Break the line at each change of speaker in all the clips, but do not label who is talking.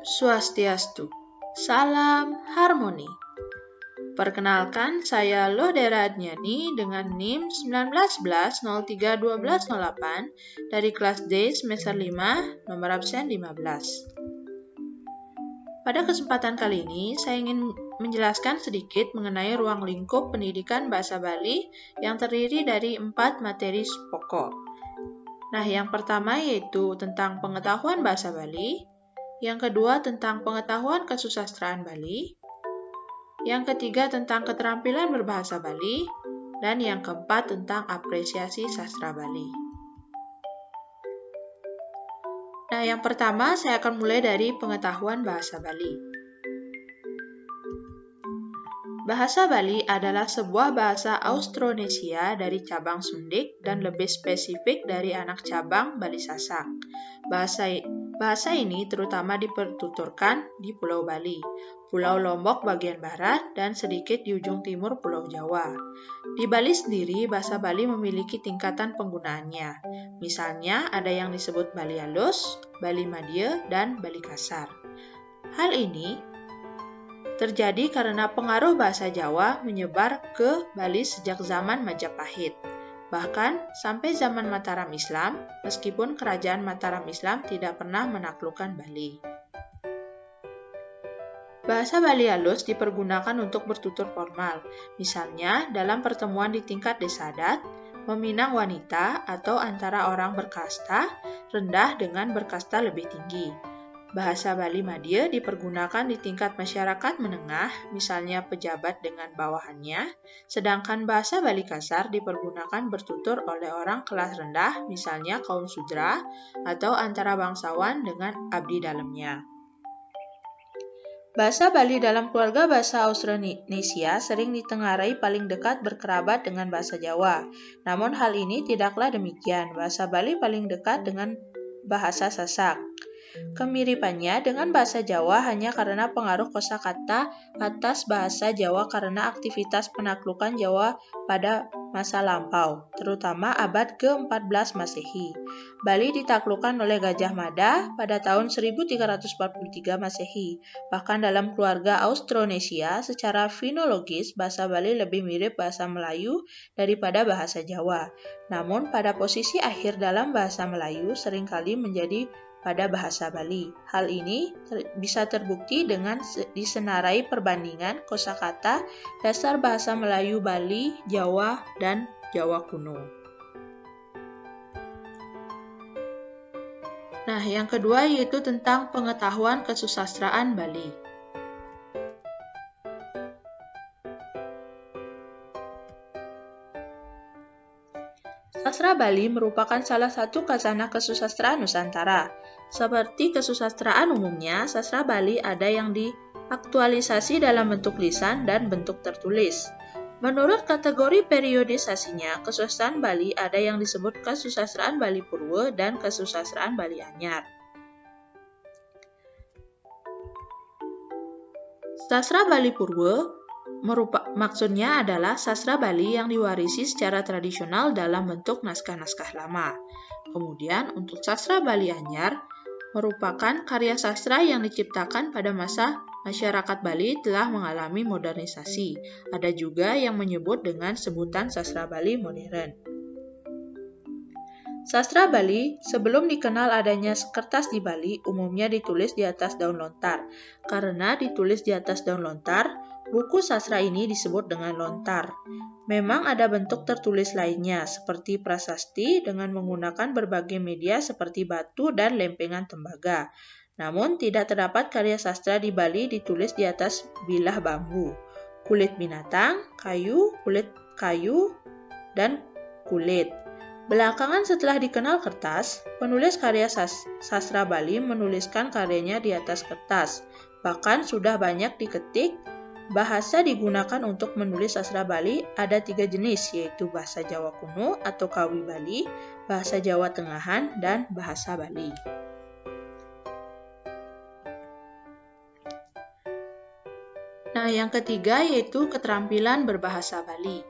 Swastiastu. Salam harmoni. Perkenalkan, saya Lodera Adnyani dengan NIM 1911-03-1208 dari kelas D semester 5, nomor absen 15. Pada kesempatan kali ini, saya ingin menjelaskan sedikit mengenai ruang lingkup pendidikan bahasa Bali yang terdiri dari 4 materi pokok. Nah, yang pertama yaitu tentang pengetahuan bahasa Bali, yang kedua tentang pengetahuan kesusastraan Bali, yang ketiga tentang keterampilan berbahasa Bali, dan yang keempat tentang apresiasi sastra Bali. Nah, yang pertama saya akan mulai dari pengetahuan bahasa Bali. Bahasa Bali adalah sebuah bahasa Austronesia dari cabang Sundik dan lebih spesifik dari anak cabang Bali Sasak. Bahasa ini terutama dipertuturkan di Pulau Bali, Pulau Lombok bagian barat, dan sedikit di ujung timur Pulau Jawa. Di Bali sendiri, bahasa Bali memiliki tingkatan penggunaannya. Misalnya, ada yang disebut Bali halus, Bali madya, dan Bali kasar. Hal ini terjadi karena pengaruh bahasa Jawa menyebar ke Bali sejak zaman Majapahit. Bahkan sampai zaman Mataram Islam, meskipun kerajaan Mataram Islam tidak pernah menaklukkan Bali. Bahasa Bali halus dipergunakan untuk bertutur formal, misalnya dalam pertemuan di tingkat desa adat, meminang wanita, atau antara orang berkasta rendah dengan berkasta lebih tinggi. Bahasa Bali madya dipergunakan di tingkat masyarakat menengah, misalnya pejabat dengan bawahannya, sedangkan bahasa Bali kasar dipergunakan bertutur oleh orang kelas rendah, misalnya kaum sudra, atau antara bangsawan dengan abdi dalamnya. Bahasa Bali dalam keluarga bahasa Austronesia sering ditengarai paling dekat berkerabat dengan bahasa Jawa. Namun hal ini tidaklah demikian. Bahasa Bali paling dekat dengan bahasa Sasak. Kemiripannya dengan bahasa Jawa hanya karena pengaruh kosakata atas bahasa Jawa karena aktivitas penaklukan Jawa pada masa lampau, terutama abad ke-14 Masehi. Bali ditaklukkan oleh Gajah Mada pada tahun 1343 Masehi. Bahkan dalam keluarga Austronesia, secara finologis bahasa Bali lebih mirip bahasa Melayu daripada bahasa Jawa. Namun pada posisi akhir dalam bahasa Melayu seringkali menjadi pada bahasa Bali. Hal ini bisa terbukti dengan disenarai perbandingan kosakata dasar bahasa Melayu Bali, Jawa, dan Jawa kuno. Nah, yang kedua yaitu tentang pengetahuan kesusastraan Bali. Sastra Bali merupakan salah satu khazanah kesusastraan Nusantara. Seperti kesusastraan umumnya, sastra Bali ada yang diaktualisasi dalam bentuk lisan dan bentuk tertulis. Menurut kategori periodisasinya, kesusastraan Bali ada yang disebut kesusastraan Bali Purwa dan kesusastraan Bali Anyar. Sastra Bali Purwa maksudnya adalah sastra Bali yang diwarisi secara tradisional dalam bentuk naskah-naskah lama. Kemudian untuk sastra Bali Anyar merupakan karya sastra yang diciptakan pada masa masyarakat Bali telah mengalami modernisasi. Ada juga yang menyebut dengan sebutan sastra Bali modern. Sastra Bali, sebelum dikenal adanya kertas di Bali, umumnya ditulis di atas daun lontar. Karena ditulis di atas daun lontar, buku sastra ini disebut dengan lontar. Memang ada bentuk tertulis lainnya, seperti prasasti dengan menggunakan berbagai media seperti batu dan lempengan tembaga. Namun, tidak terdapat karya sastra di Bali ditulis di atas bilah bambu, kulit binatang, kulit kayu, dan kulit. Belakangan setelah dikenal kertas, penulis karya sastra Bali menuliskan karyanya di atas kertas. Bahkan sudah banyak diketik. Bahasa digunakan untuk menulis sastra Bali ada 3 jenis, yaitu bahasa Jawa kuno atau Kawi Bali, bahasa Jawa Tengahan, dan bahasa Bali. Nah, yang ketiga yaitu keterampilan berbahasa Bali.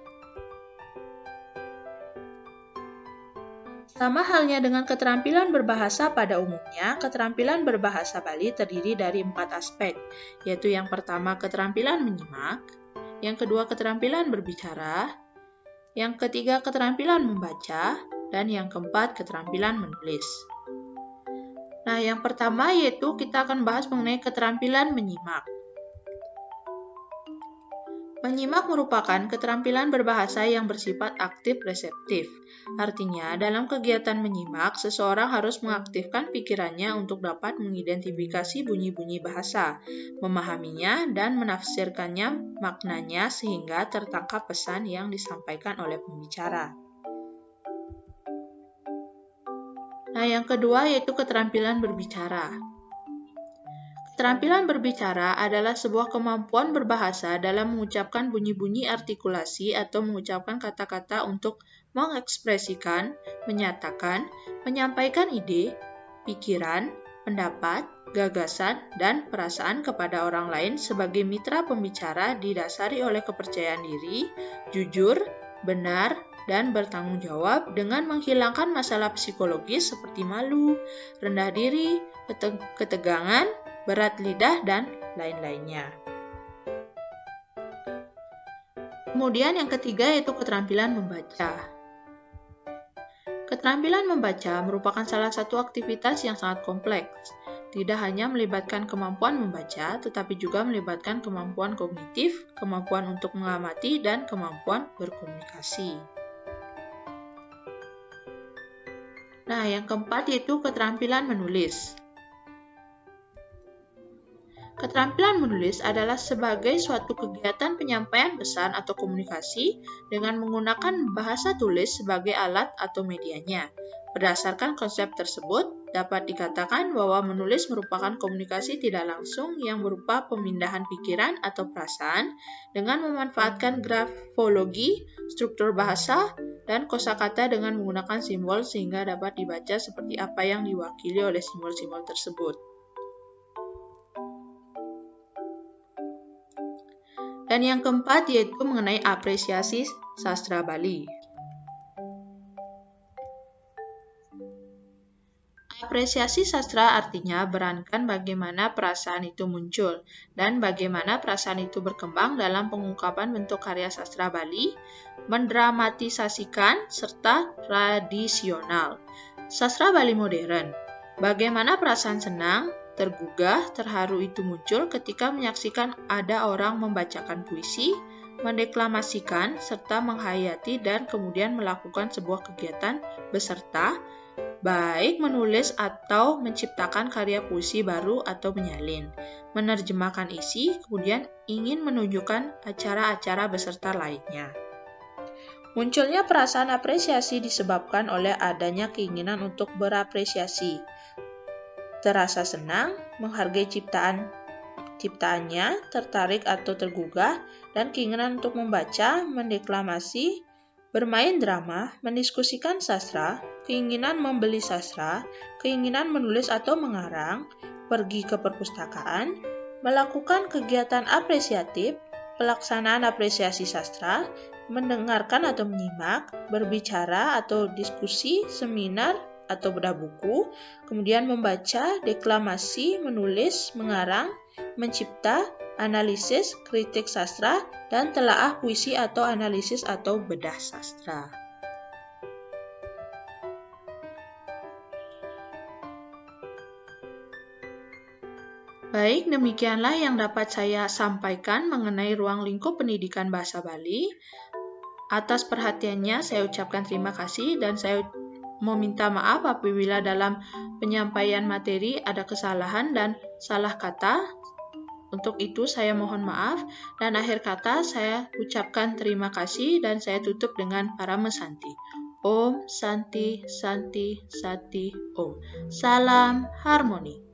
Sama halnya dengan keterampilan berbahasa pada umumnya, keterampilan berbahasa Bali terdiri dari 4 aspek, yaitu yang pertama keterampilan menyimak, yang kedua keterampilan berbicara, yang ketiga keterampilan membaca, dan yang keempat keterampilan menulis. Nah, yang pertama yaitu kita akan bahas mengenai keterampilan menyimak. Menyimak merupakan keterampilan berbahasa yang bersifat aktif reseptif. Artinya, dalam kegiatan menyimak, seseorang harus mengaktifkan pikirannya untuk dapat mengidentifikasi bunyi-bunyi bahasa, memahaminya, dan menafsirkannya maknanya sehingga tertangkap pesan yang disampaikan oleh pembicara. Nah, yang kedua yaitu keterampilan berbicara. Keterampilan berbicara adalah sebuah kemampuan berbahasa dalam mengucapkan bunyi-bunyi artikulasi atau mengucapkan kata-kata untuk mengekspresikan, menyatakan, menyampaikan ide, pikiran, pendapat, gagasan, dan perasaan kepada orang lain sebagai mitra pembicara didasari oleh kepercayaan diri, jujur, benar, dan bertanggung jawab dengan menghilangkan masalah psikologis seperti malu, rendah diri, ketegangan, berat lidah, dan lain-lainnya. Kemudian yang ketiga yaitu keterampilan membaca. Keterampilan membaca merupakan salah satu aktivitas yang sangat kompleks. Tidak hanya melibatkan kemampuan membaca, tetapi juga melibatkan kemampuan kognitif, kemampuan untuk mengamati, dan kemampuan berkomunikasi. Nah, yang keempat yaitu keterampilan menulis. Keterampilan menulis adalah sebagai suatu kegiatan penyampaian pesan atau komunikasi dengan menggunakan bahasa tulis sebagai alat atau medianya. Berdasarkan konsep tersebut, dapat dikatakan bahwa menulis merupakan komunikasi tidak langsung yang berupa pemindahan pikiran atau perasaan dengan memanfaatkan grafologi, struktur bahasa, dan kosakata dengan menggunakan simbol sehingga dapat dibaca seperti apa yang diwakili oleh simbol-simbol tersebut. Dan yang keempat yaitu mengenai apresiasi sastra Bali. Apresiasi sastra artinya berankan bagaimana perasaan itu muncul dan bagaimana perasaan itu berkembang dalam pengungkapan bentuk karya sastra Bali, mendramatisasikan, serta tradisional. Sastra Bali modern, bagaimana perasaan senang, tergugah, terharu itu muncul ketika menyaksikan ada orang membacakan puisi, mendeklamasikan, serta menghayati dan kemudian melakukan sebuah kegiatan beserta, baik menulis atau menciptakan karya puisi baru atau menyalin, menerjemahkan isi, kemudian ingin menunjukkan acara-acara beserta lainnya. Munculnya perasaan apresiasi disebabkan oleh adanya keinginan untuk berapresiasi, terasa senang, menghargai ciptaannya, tertarik atau tergugah, dan keinginan untuk membaca, mendeklamasi, bermain drama, mendiskusikan sastra, keinginan membeli sastra, keinginan menulis atau mengarang, pergi ke perpustakaan, melakukan kegiatan apresiatif, pelaksanaan apresiasi sastra, mendengarkan atau menyimak, berbicara atau diskusi, seminar, atau bedah buku, kemudian membaca, deklamasi, menulis, mengarang, mencipta, analisis, kritik sastra, dan telaah puisi atau analisis atau bedah sastra. Baik, demikianlah yang dapat saya sampaikan mengenai ruang lingkup pendidikan bahasa Bali. Atas perhatiannya saya ucapkan terima kasih dan saya meminta maaf apabila dalam penyampaian materi ada kesalahan dan salah kata. Untuk itu saya mohon maaf dan akhir kata saya ucapkan terima kasih dan saya tutup dengan Parama Santi. Om Santi Santi Sati Om. Salam harmoni.